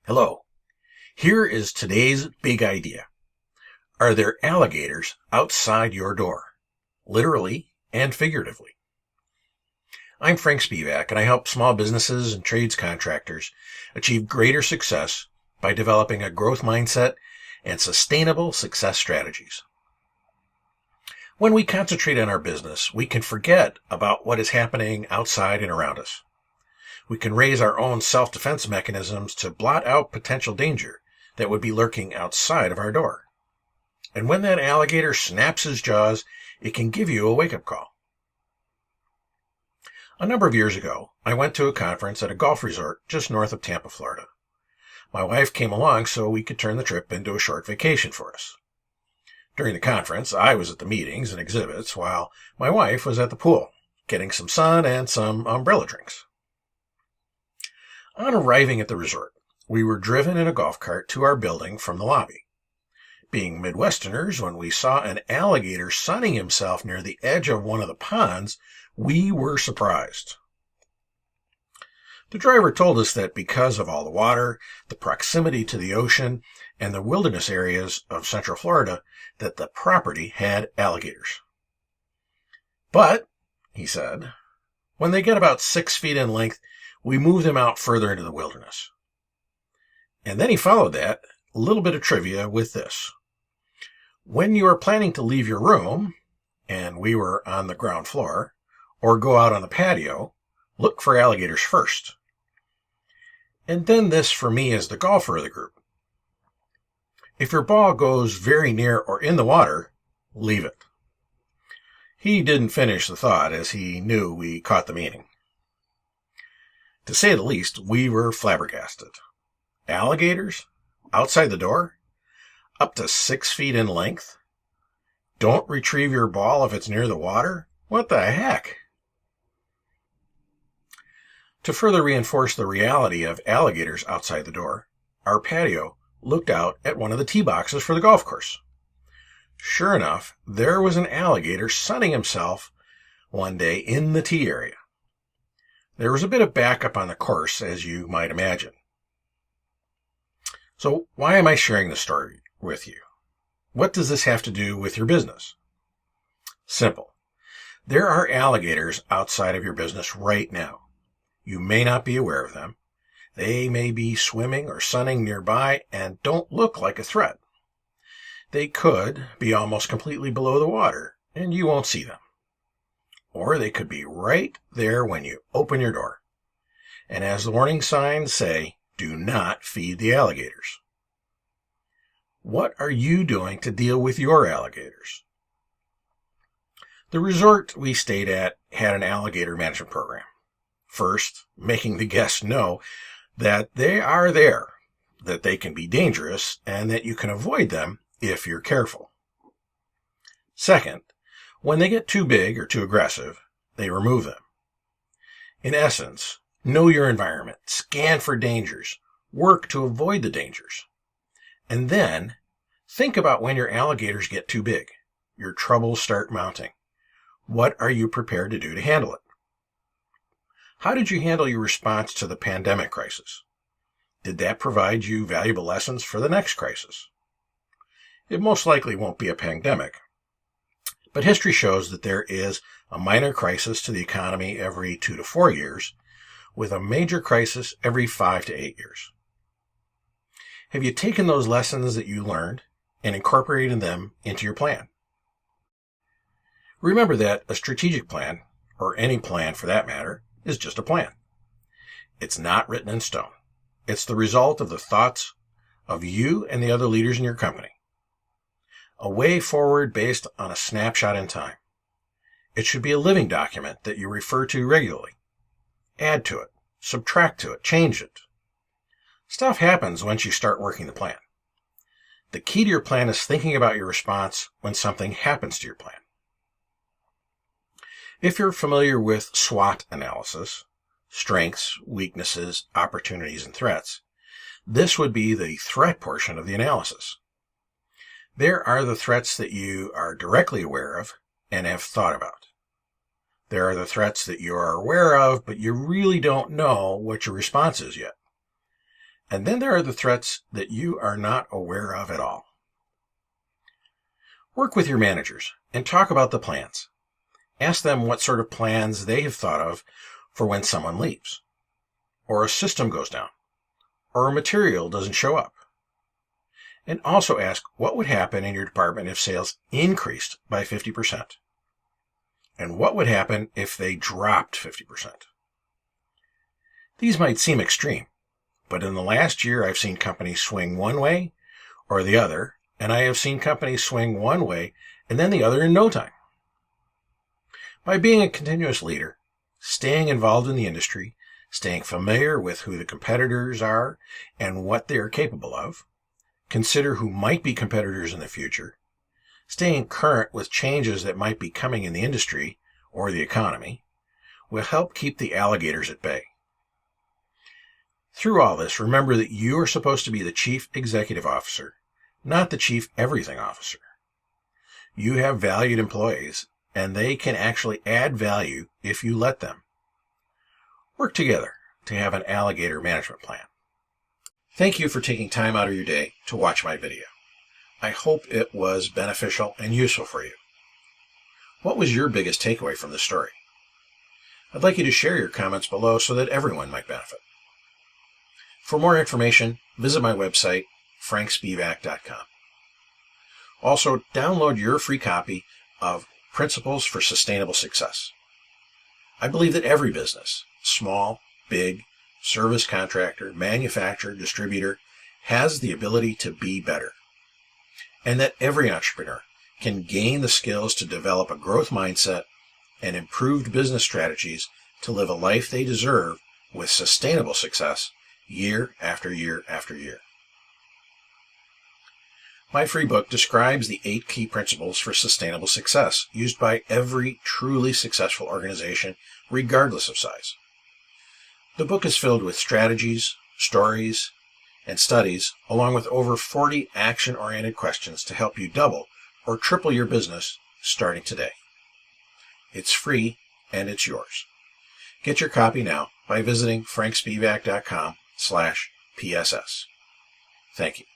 Hello. Here is today's big idea. Are there alligators outside your door? Literally and figuratively. I'm Frank Spivak, and I help small businesses and trades contractors achieve greater success by developing a growth mindset and sustainable success strategies. When we concentrate on our business, we can forget about what is happening outside and around us. We can raise our own self-defense mechanisms to blot out potential danger that would be lurking outside of our door. And when that alligator snaps his jaws, it can give you a wake-up call. A number of years ago, I went to a conference at a golf resort just north of Tampa, Florida. My wife came along so we could turn the trip into a short vacation for us. During the conference, I was at the meetings and exhibits while my wife was at the pool, getting some sun and some umbrella drinks. On arriving at the resort, we were driven in a golf cart to our building from the lobby. Being Midwesterners, when we saw an alligator sunning himself near the edge of one of the ponds, we were surprised. The driver told us that because of all the water, the proximity to the ocean, and the wilderness areas of Central Florida, that the property had alligators. But, he said, when they get about 6 feet in length, we move them out further into the wilderness. And then he followed that, a little bit of trivia with this. When you are planning to leave your room, and we were on the ground floor, or go out on the patio, look for alligators first. And then this for me as the golfer of the group. If your ball goes very near or in the water, leave it. He didn't finish the thought as he knew we caught the meaning. To say the least, we were flabbergasted. Alligators? Outside the door? Up to 6 feet in length? Don't retrieve your ball if it's near the water? What the heck? To further reinforce the reality of alligators outside the door, our patio looked out at one of the tee boxes for the golf course. Sure enough, there was an alligator sunning himself one day in the tee area. There was a bit of backup on the course, as you might imagine. So why am I sharing this story with you? What does this have to do with your business? Simple. There are alligators outside of your business right now. You may not be aware of them. They may be swimming or sunning nearby and don't look like a threat. They could be almost completely below the water, and you won't see them. Or they could be right there when you open your door. And as the warning signs say, do not feed the alligators. What are you doing to deal with your alligators? The resort we stayed at had an alligator management program. First, making the guests know that they are there, that they can be dangerous, and that you can avoid them if you're careful. Second, when they get too big or too aggressive, they remove them. In essence, know your environment, scan for dangers, work to avoid the dangers. And then, think about when your alligators get too big, your troubles start mounting. What are you prepared to do to handle it? How did you handle your response to the pandemic crisis? Did that provide you valuable lessons for the next crisis? It most likely won't be a pandemic, but history shows that there is a minor crisis to the economy every 2 to 4 years, with a major crisis every 5 to 8 years. Have you taken those lessons that you learned and incorporated them into your plan? Remember that a strategic plan, or any plan for that matter, is just a plan. It's not written in stone. It's the result of the thoughts of you and the other leaders in your company. A way forward based on a snapshot in time. It should be a living document that you refer to regularly. Add to it, subtract to it, change it. Stuff happens once you start working the plan. The key to your plan is thinking about your response when something happens to your plan. If you're familiar with SWOT analysis, strengths, weaknesses, opportunities, and threats, this would be the threat portion of the analysis. There are the threats that you are directly aware of and have thought about. There are the threats that you are aware of, but you really don't know what your response is yet. And then there are the threats that you are not aware of at all. Work with your managers and talk about the plans. Ask them what sort of plans they have thought of for when someone leaves, or a system goes down, or a material doesn't show up. And also ask what would happen in your department if sales increased by 50%, and what would happen if they dropped 50%. These might seem extreme, but in the last year I've seen companies swing one way or the other, and I have seen companies swing one way and then the other in no time. By being a continuous leader, staying involved in the industry, staying familiar with who the competitors are and what they are capable of, consider who might be competitors in the future, staying current with changes that might be coming in the industry or the economy, will help keep the alligators at bay. Through all this, remember that you are supposed to be the chief executive officer, not the chief everything officer. You have valued employees, and they can actually add value if you let them. Work together to have an alligator management plan. Thank you for taking time out of your day to watch my video. I hope it was beneficial and useful for you. What was your biggest takeaway from this story? I'd like you to share your comments below so that everyone might benefit. For more information, visit my website, frankspivak.com. Also, download your free copy of Principles for Sustainable Success. I believe that every business, small, big, service contractor, manufacturer, distributor, has the ability to be better. And that every entrepreneur can gain the skills to develop a growth mindset and improved business strategies to live a life they deserve with sustainable success year after year after year. My free book describes the 8 key principles for sustainable success used by every truly successful organization, regardless of size. The book is filled with strategies, stories, and studies, along with over 40 action-oriented questions to help you double or triple your business starting today. It's free and it's yours. Get your copy now by visiting frankspivak.com/PSS. Thank you.